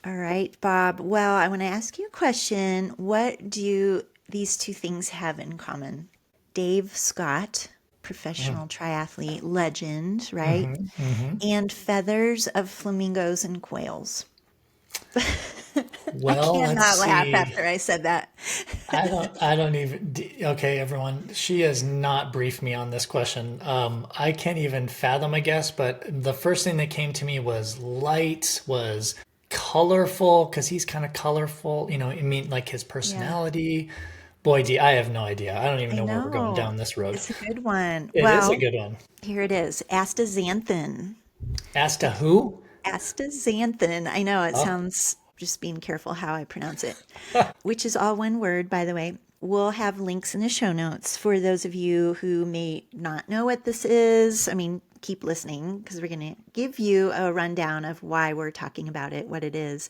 All right, Bob. Well, I want to ask you a question. What do these two things have in common? Dave Scott, Mm. professional triathlete, legend, right? Hmm. Hmm. And feathers of flamingos and quails. I Well, let's cannot laugh see. after I said that. I don't even, okay, everyone, she has not briefed me on this question. I can't even fathom a guess, but the first thing that came to me was light, was colorful, because he's kind of colorful, I mean, like his Yeah, personality. Boy, I have no idea. I don't even I know where we're going know. down this road. It's a good one. It is a Well, good one. here it is. Astaxanthin. As to It's who? astaxanthin. I know it Oh, sounds, just being careful how I pronounce it, which is all one word, by the way. We'll have links in the show notes for those of you who may not know what this is. I mean, keep listening because we're going to give you a rundown of why we're talking about it, what it is.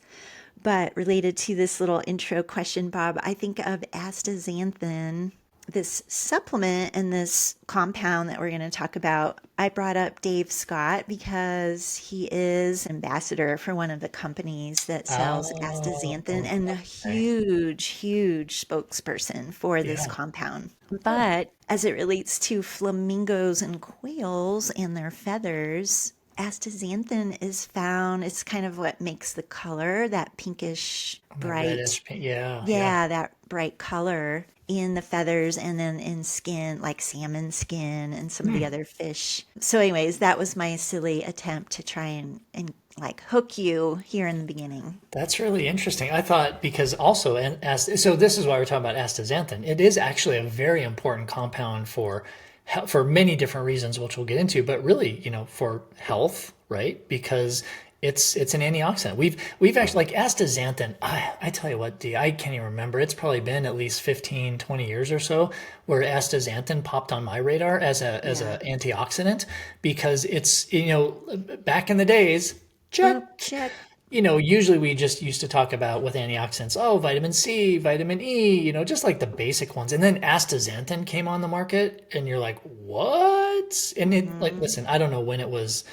But related to this little intro question, Bob, I think of astaxanthin, this supplement and this compound that we're going to talk about. I brought up Dave Scott because he is ambassador for one of the companies that sells astaxanthin oh, and a okay. huge, huge spokesperson for this Yeah. compound. Huh. But as it relates to flamingos and quails and their feathers, astaxanthin is found, it's kind of what makes the color, that pinkish, The bright, reddish pink. Yeah, yeah. yeah, that bright color in the feathers and then in skin, like salmon skin and some of the Hmm. other fish. So, anyways, that was my silly attempt to try and like hook you here in the beginning. That's really interesting. I thought because also, and as so this is why we're talking about astaxanthin. It is actually a very important compound for many different reasons, which we'll get into, but really, for health, right? Because it's an antioxidant. We've actually like astaxanthin. I tell you what, D, I can't even remember. It's probably been at least 15, 20 years or so where astaxanthin popped on my radar as a Yeah. antioxidant because it's back in the days. Boom, Check. check. Usually we just used to talk about with antioxidants, oh, vitamin C, vitamin E, just like the basic ones. And then astaxanthin came on the market and you're like, what? And it like, Hmm. listen, I don't know when it was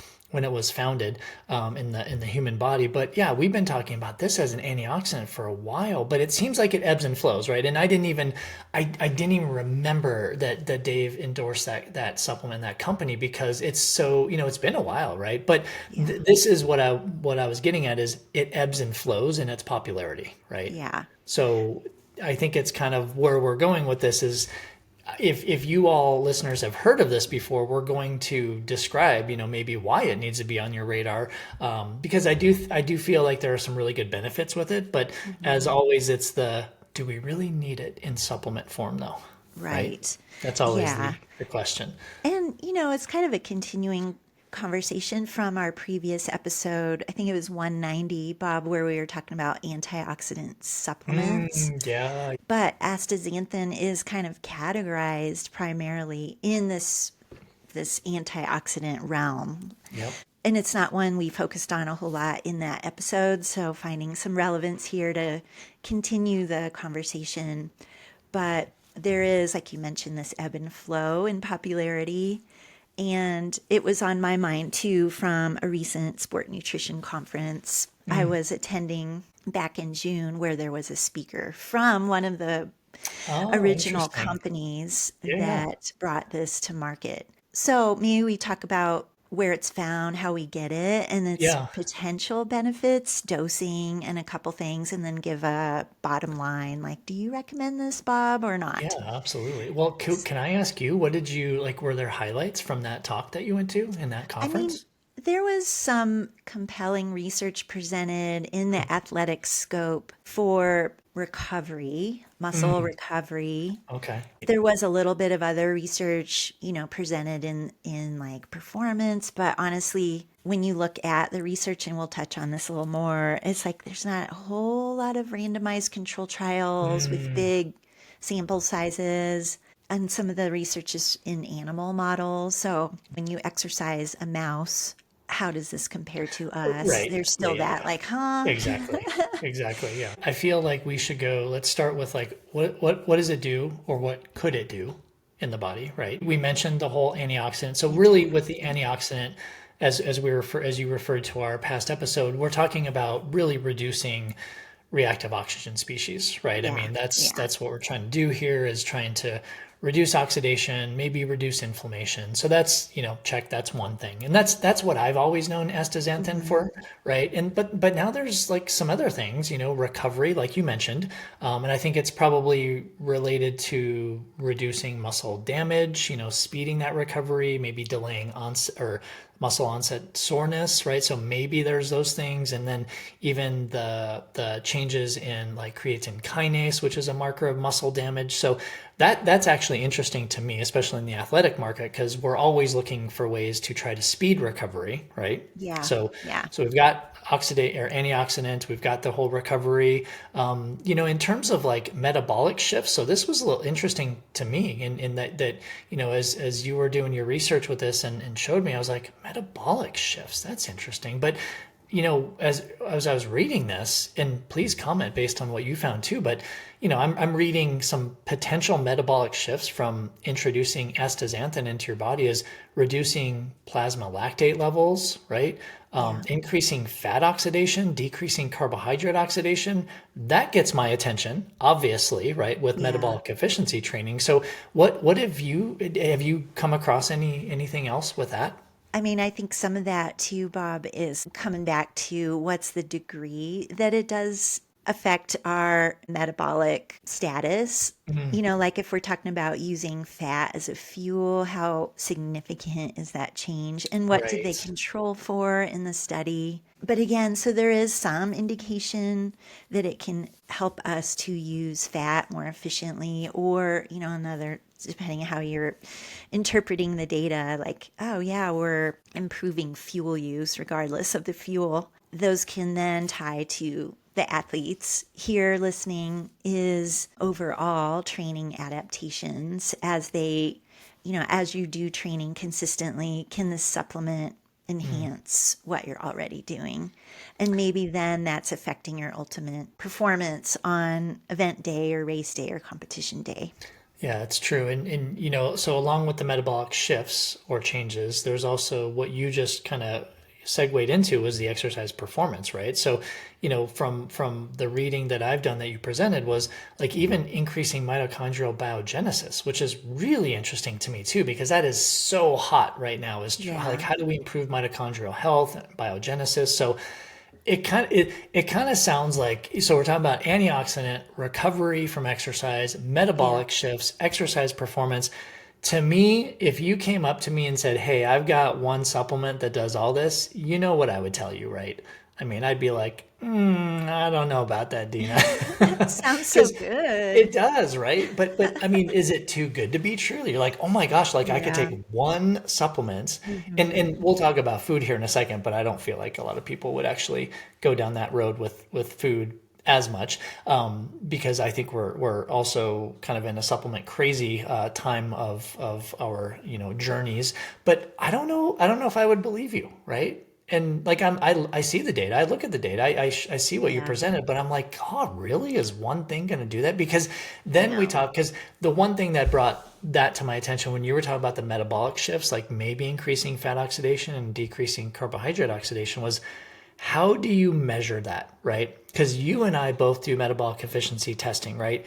founded in the human body, but yeah, we've been talking about this as an antioxidant for a while, but it seems like it ebbs and flows, right? And I didn't even remember that Dave endorsed that supplement, that company, because it's so, it's been a while, right? But Yeah. this is what I was getting at is it ebbs and flows in its popularity, right? Yeah. So I think it's kind of where we're going with this is if you all listeners have heard of this before, we're going to describe, maybe why it needs to be on your radar, because I do feel like there are some really good benefits with it. But as Hmm. always, it's the do we really need it in supplement form, though, right? Right. That's always Yeah. the question. And, it's kind of a continuing conversation from our previous episode. I think it was 190, Bob, where we were talking about antioxidant supplements. Yeah. But astaxanthin is kind of categorized primarily in this antioxidant realm. Yep. And it's not one we focused on a whole lot in that episode, so finding some relevance here to continue the conversation. But there is, like you mentioned, this ebb and flow in popularity. And it was on my mind too from a recent sport nutrition conference I Mm. was attending back in June, where there was a speaker from one of the Oh, original interesting. companies Yeah. that brought this to market. So maybe we talk about where it's found, how we get it, and its Yeah. potential benefits, dosing, and a couple things, and then give a bottom line like, do you recommend this, Bob, or Yeah, not? absolutely. Well, can I ask you, what did you like? Were there highlights from that talk that you went to in that I mean, conference? there was some compelling research presented in the athletic scope for recovery, muscle Mm, recovery. okay. There was a little bit of other research, presented in like performance, but honestly, when you look at the research, and we'll touch on this a little more, it's like there's not a whole lot of randomized control trials with Mm, big sample sizes. And some of the research is in animal models. So when you exercise a mouse, how does this compare to us? right. There's Yeah, still yeah, that, yeah. like, huh? Exactly. Exactly. Yeah. I feel like we should go, let's start with like what does it do or what could it do in the body, right? We mentioned the whole antioxidant. So really with the Antioxidant. antioxidant, as you referred to our past episode, we're talking about really reducing reactive oxygen species, right? I Yeah. mean, that's Yeah. that's what we're trying to do here is trying to reduce oxidation, maybe reduce inflammation. So that's, check, that's one thing. And that's what I've always known astaxanthin Hmm. for, right? And but now there's like some other things, recovery, like you mentioned. And I think it's probably related to reducing muscle damage, speeding that recovery, maybe delaying onset or muscle onset soreness, right? So maybe there's those things, and then even the changes in like creatine kinase, which is a marker of muscle damage. So that's actually interesting to me, especially in the athletic market, because we're always looking for ways to try to speed recovery, right? Yeah. So Yeah. so we've got oxidate or antioxidant, we've got the whole recovery. In terms of like metabolic shifts, so this was a little interesting to me in that as you were doing your research with this and showed me, I was like, metabolic shifts, that's interesting. But as I was reading this, and please comment based on what you found too, but I'm reading some potential metabolic shifts from introducing astaxanthin into your body is reducing plasma lactate levels, right? Yeah. Increasing fat oxidation, decreasing carbohydrate oxidation. That gets my attention, obviously, right? With Yeah. metabolic efficiency training. So, what have you come across anything else with that? I mean, I think some of that too, Bob, is coming back to what's the degree that it does affect our metabolic status. Mhm. Like if we're talking about using fat as a fuel, how significant is that change? And what did they Right. control for in the study? But again, so there is some indication that it can help us to use fat more efficiently, or, another, depending on how you're interpreting the data, like, oh, yeah, we're improving fuel use regardless of the fuel. Those can then tie to the athletes here listening is overall training adaptations as they, as you do training consistently, can this supplement Mm. enhance what you're already doing? And maybe then that's affecting your ultimate performance on event day or race day or competition day. Yeah, it's true. And so along with the metabolic shifts or changes, there's also what you just kind of segued into was the exercise performance, right? So, from the reading that I've done that you presented was like even increasing mitochondrial biogenesis, which is really interesting to me too, because that is so hot right now is like Yeah. how do we improve mitochondrial health, biogenesis? So it kind of sounds like, so we're talking about antioxidant recovery from exercise, Yeah. metabolic shifts, exercise performance. To me, if you came up to me and said, "Hey, I've got one supplement that does all this," you know what I would tell you, right? I mean, I'd be like, I don't know about that, Dina, Sounds so because good. it does, right? But I mean, is it too good to be true? You're like, oh my gosh, like I could take Yeah. one supplement, and Hmm. and we'll talk about food here in a second, but I don't feel like a lot of people would actually go down that road with food as much, because I think we're also kind of in a supplement crazy time of our journeys. But I don't know if I would believe you, right? And like I see the data, I look at the data, I see what you Yeah. presented, but I'm like, God, really? Is one thing going to do that? Because I then we know. talk, because the one thing that brought that to my attention when you were talking about the metabolic shifts, like maybe increasing fat oxidation and decreasing carbohydrate oxidation, was how do you measure that, right? Because you and I both do metabolic efficiency testing, right?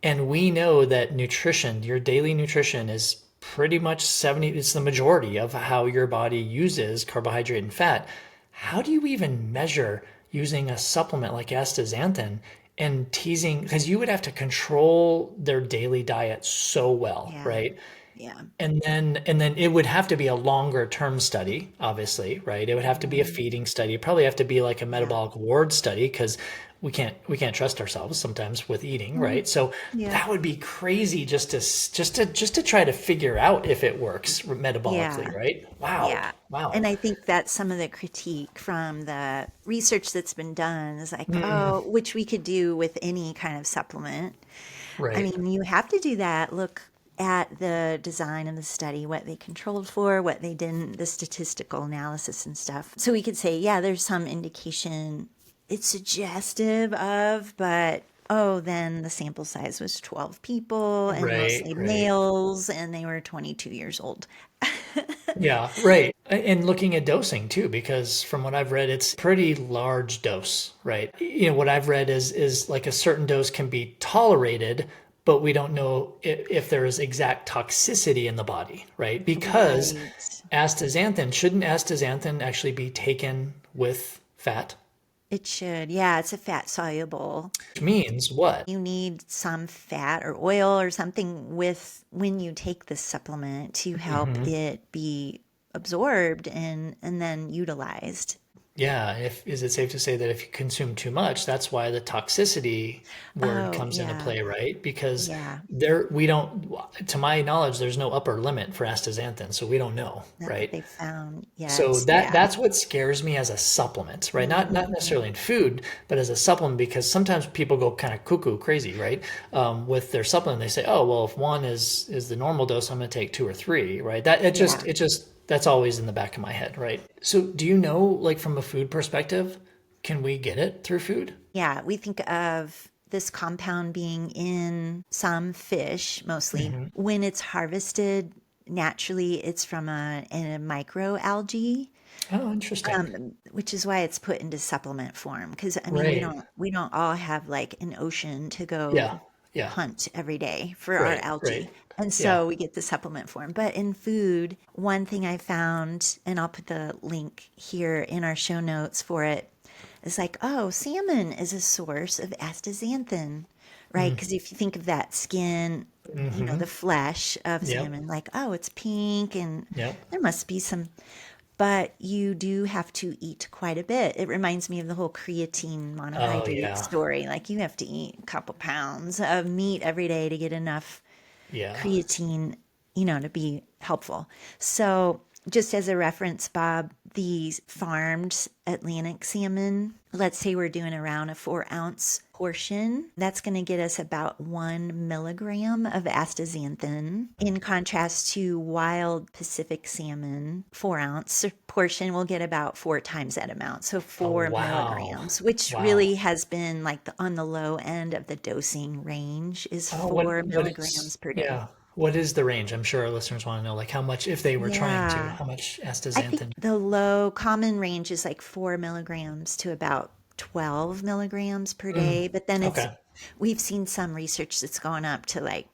And we know that nutrition, your daily nutrition is pretty much 70, it's the majority of how your body uses carbohydrate and fat. How do you even measure using a supplement like astaxanthin and teasing? Because you would have to control their daily diet so well, Yeah. right? Yeah. And then it would have to be a longer term study, obviously, right? It would have to be a Hmm. feeding study. It'd probably have to be like a Yeah. metabolic ward study because we can't trust ourselves sometimes with eating, Mm. right? So Yeah. that would be crazy just to try to figure out if it works metabolically, Yeah. right? Wow. Yeah. And Wow. I think that's some of the critique from the research that's been done is like, Mm, oh, which we could do with any kind of supplement. I right. mean, you have to do that. Look at the design of the study, what they controlled for, what they didn't, the statistical analysis and stuff. So we could say, yeah, there's some indication it's suggestive of, but oh, then the sample size was 12 people and Right, mostly right. males and they were 22 years old. Yeah, right. And looking at dosing too, because from what I've read, it's pretty large dose, right? What I've read is like a certain dose can be tolerated, but we don't know if there is exact toxicity in the body, right? Because Right. shouldn't astaxanthin actually be taken with fat? It should. Yeah, it's a fat soluble. Which means what? You need some fat or oil or something with when you take this supplement to help Hmm. it be absorbed and then utilized. Yeah, if is it safe to say that if you consume too much, that's why the toxicity word Oh, comes into yeah. play, right? Because Yeah. we don't, to my knowledge, there's no upper limit for astaxanthin, so we don't know, Not that right? they found So yet. Yeah. that's what scares me as a supplement, right? Not Hmm. necessarily in food, but as a supplement, because sometimes people go kind of cuckoo crazy, right? With their supplement, they say, "Oh, well, if one is the normal dose, I'm going to take two or three," right? Yeah. It just that's always in the back of my head, right? So do you know, like from a food perspective, can we get it through food? Yeah. We think of this compound being in some fish, mostly. Hmm. When it's harvested, naturally, it's from a microalgae. Oh, interesting. Which is why it's put into supplement form. Because I mean, Right. we don't all have like an ocean to Yeah. go Yeah. hunt every day for our Right. Right. algae. And Yeah. so we get the supplement form. But in food, one thing I found, and I'll put the link here in our show notes for it, is like, oh, salmon is a source of astaxanthin, right? Because if you think of that skin, Mm-hmm. the flesh of Yep. salmon, like, oh, it's pink and Yep. there must be some, but you do have to eat quite a bit. It reminds me of the whole creatine Oh, monohydrate yeah. story. Like you have to eat a couple pounds of meat every day to get enough Yeah. creatine, to be helpful. So, just as a reference, Bob, these farmed Atlantic salmon, let's say we're doing around a 4 ounce portion, that's going to get us about 1 milligram of astaxanthin. In contrast to wild Pacific salmon, 4 ounce portion will get about 4 times that amount. So Oh, four wow. milligrams, which Wow. really has been like on the low end of the dosing range, is Oh, four what is, milligrams per day. yeah, what is the range? I'm sure our listeners want to know, like how much, if they were trying to, Yeah. how much I think astaxanthin? the low common range is like 4 milligrams to about 12 milligrams per Mm, day. But then okay. we've seen some research that's gone up to like,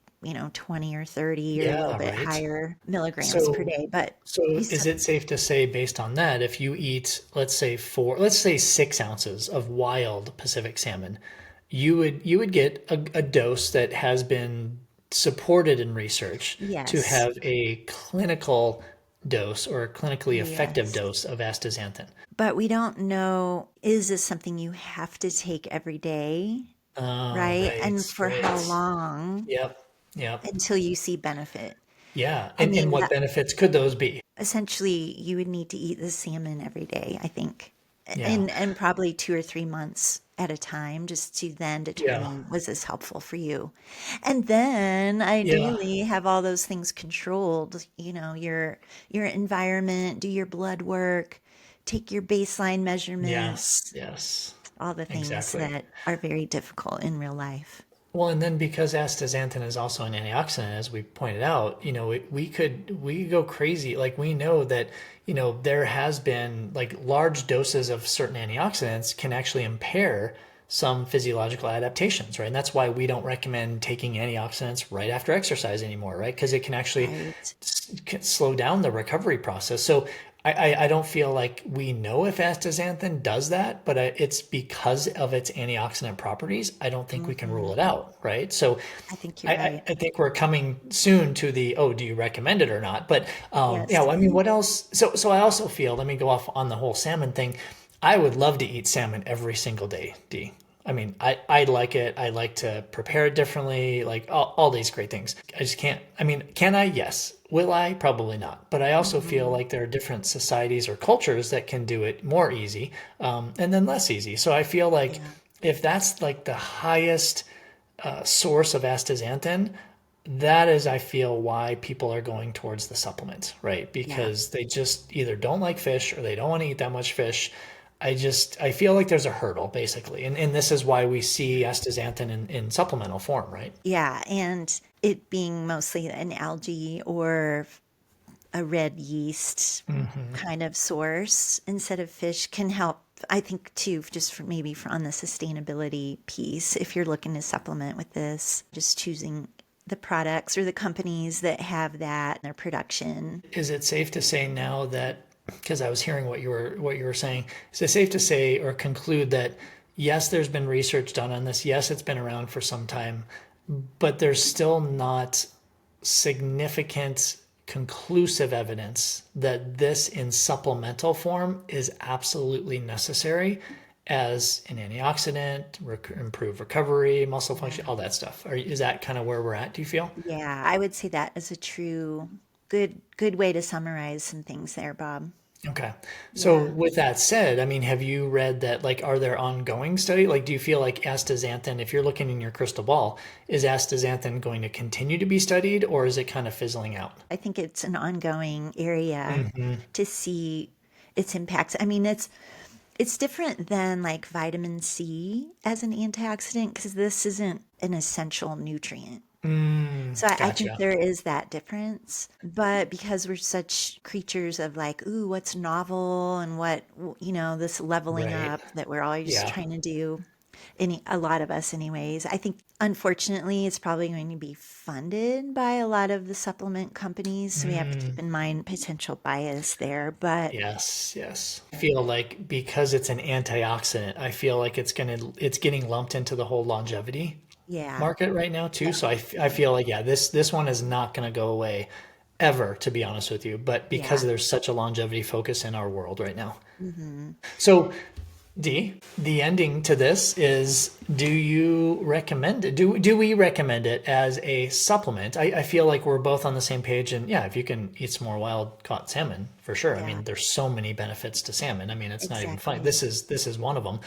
20 or 30 or a little Yeah, bit right. higher milligrams per So, day. But so you, is it safe to say based on that, if you eat, let's say 6 ounces of wild Pacific salmon, you would get a dose that has been supported in research to yes, have a clinical dose or a clinically effective yes. dose of astaxanthin. But we don't know, is this something you have to take every day, Oh, right? And right, for how right. long Yep, yep. until you see benefit? Yeah. I And mean, what benefits could those be? essentially you would need to eat the salmon every day, I think, Yeah. and probably 2 or 3 months at a time, just to then Yeah. determine, was this helpful for you, and then Yeah. ideally have all those things controlled, your environment, do your blood work, take your baseline Yes. measurements, Yes. all the things Exactly. that are very difficult in real life. Well, and then because astaxanthin is also an antioxidant, as we pointed out, we could go crazy. Like we know that, there has been like large doses of certain antioxidants can actually impair some physiological adaptations, right? And that's why we don't recommend taking antioxidants right after exercise anymore, right? Because it can actually Right. can slow down the recovery process. So I don't feel like we know if astaxanthin does that, but it's because of its antioxidant properties. I don't think we can rule Hmm. it out, right? So I think you're I, I, right. I think we're coming soon to the, oh, do you recommend it or not? But yeah, Yes. well, I mean, what else? So I also feel, let me go off on the whole salmon thing. I would love to eat salmon every single day, D. I mean, I like it. I like to prepare it differently, like all these great things. I just can't. I mean, can I? Yes. Will I? Probably not. But I also feel Hmm. like there are different societies or cultures that can do it more easy, and then less easy. So I feel like Yeah. if that's like the highest source of astaxanthin, that is, I feel, why people are going towards the supplement, right? Yeah. Because they just either don't like fish or they don't want to eat that much fish. I feel like there's a hurdle basically. And this is why we see astaxanthin in supplemental form, right? Yeah, and it being mostly an algae or a red yeast kind of source instead of fish can help. I think too, just for maybe on the sustainability piece, if you're looking to supplement with this, just choosing the products or the companies that have that in their production. Is it safe to say now that, because I was hearing what you were saying, is it safe to say or conclude that yes, there's been research done on this, yes, it's been around for some time, but there's still not significant conclusive evidence that this in supplemental form is absolutely necessary as an antioxidant, improve recovery, muscle function, all that stuff? Is that kind of where we're at, do you feel? Yeah, I would say that is a true good way to summarize some things there, Bob. Okay. So Yeah. with that said, I mean, have you read that, like, are there ongoing study? Like, do you feel like astaxanthin, if you're looking in your crystal ball, is astaxanthin going to continue to be studied or is it kind of fizzling out? I think it's an ongoing area to see its impacts. I mean, it's different than like vitamin C as an antioxidant because this isn't an essential nutrient. So I think Gotcha. there is that difference. But because we're such creatures of like, ooh, what's novel and what, this leveling Right. up that we're always Yeah. trying to do, a lot of us anyways, I think unfortunately it's probably going to be funded by a lot of the supplement companies. So we have to keep in mind potential bias there. But Yes, yes. I feel like because it's an antioxidant, I feel like it's getting lumped into the whole longevity yeah, market right now too. So I feel like, yeah, this one is not going to go away ever, to be honest with you. But because yeah. there's such a longevity focus in our world right now. Hmm. So D, the ending to this is, do you recommend it? Do we recommend it as a supplement? I feel like we're both on the same page, and yeah, if you can eat some more wild caught salmon, for sure. I Yeah, mean, there's so many benefits to salmon. I mean, it's not even funny. exactly. This is one of them.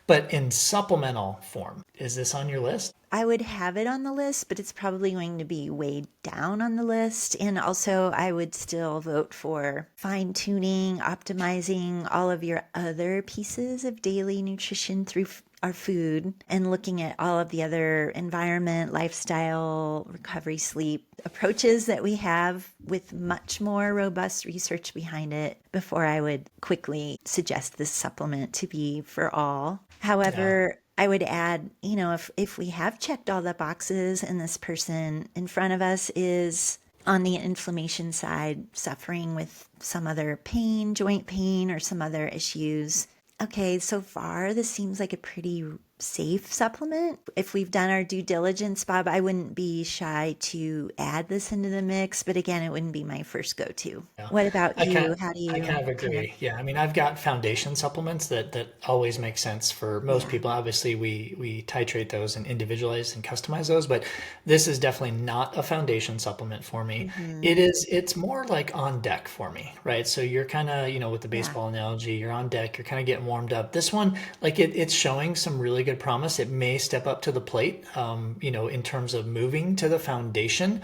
But in supplemental form, is this on your list? I would have it on the list, but it's probably going to be weighed down on the list. And also, I would still vote for fine tuning, optimizing all of your other pieces of daily nutrition through our food and looking at all of the other environment, lifestyle, recovery, sleep approaches that we have with much more robust research behind it before I would quickly suggest this supplement to be for all. Yeah. However, I would add, if we have checked all the boxes and this person in front of us is on the inflammation side, suffering with some other pain, joint pain, or some other issues. Okay, so far, this seems like a pretty safe supplement. If we've done our due diligence, Bob, I wouldn't be shy to add this into the mix, but again, it wouldn't be my first go to. Yeah, What about I can you? How do I you kind of kind of, agree. Yeah, I mean, I've got foundation supplements that always make sense for most yeah, people. Obviously, we titrate those and individualize and customize those, but this is definitely not a foundation supplement for me. hmm, It's more like on deck for me, right? So you're kind of, with the yeah, baseball analogy, you're on deck, you're kind of getting warmed up. This one, like it's showing some really good promise. It may step up to the plate, in terms of moving to the foundation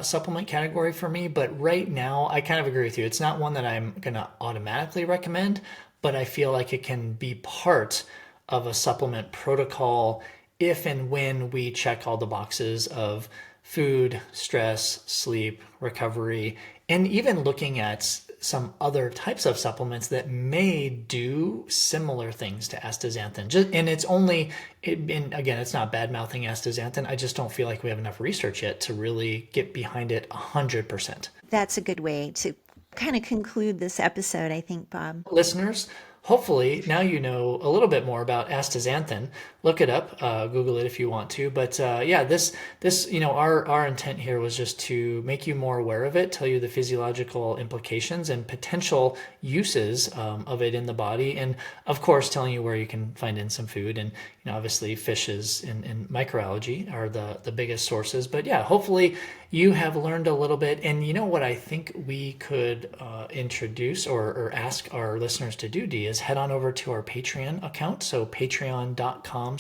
supplement category for me. But right now, I kind of agree with you. It's not one that I'm going to automatically recommend, but I feel like it can be part of a supplement protocol if and when we check all the boxes of food, stress, sleep, recovery, and even looking at some other types of supplements that may do similar things to astaxanthin. And it's only, and again, it's not bad mouthing astaxanthin. I just don't feel like we have enough research yet to really get behind it 100%. that's a good way to kind of conclude this episode, I think, Bob. Listeners, hopefully now you know a little bit more about astaxanthin. Look it up, Google it if you want to. But yeah, this our intent here was just to make you more aware of it, tell you the physiological implications and potential uses of it in the body, and of course telling you where you can find in some food. And obviously fishes and microalgae are the biggest sources. But yeah, hopefully you have learned a little bit. And you know what I think we could introduce or ask our listeners to do, D, is head on over to our Patreon account. So patreon.com/ISN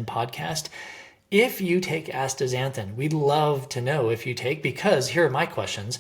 podcast. If you take astaxanthin, we'd love to know if you take, because here are my questions.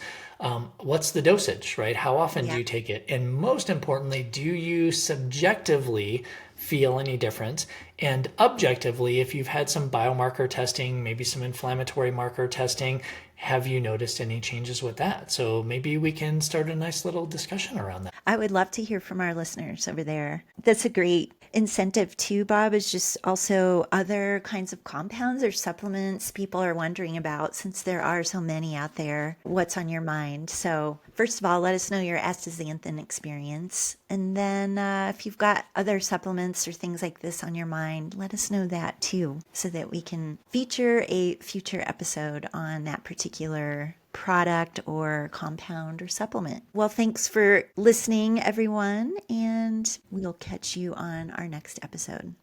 What's the dosage, right? How often do Yeah. you take it? And most importantly, do you subjectively feel any different? And objectively, if you've had some biomarker testing, maybe some inflammatory marker testing, have you noticed any changes with that? So maybe we can start a nice little discussion around that. I would love to hear from our listeners over there. That's a great incentive too, Bob, is just also other kinds of compounds or supplements people are wondering about, since there are so many out there. What's on your mind? So first of all, let us know your astaxanthin experience. And then if you've got other supplements or things like this on your mind, let us know that too, so that we can feature a future episode on that particular product or compound or supplement. Well, thanks for listening, everyone, and we'll catch you on our next episode.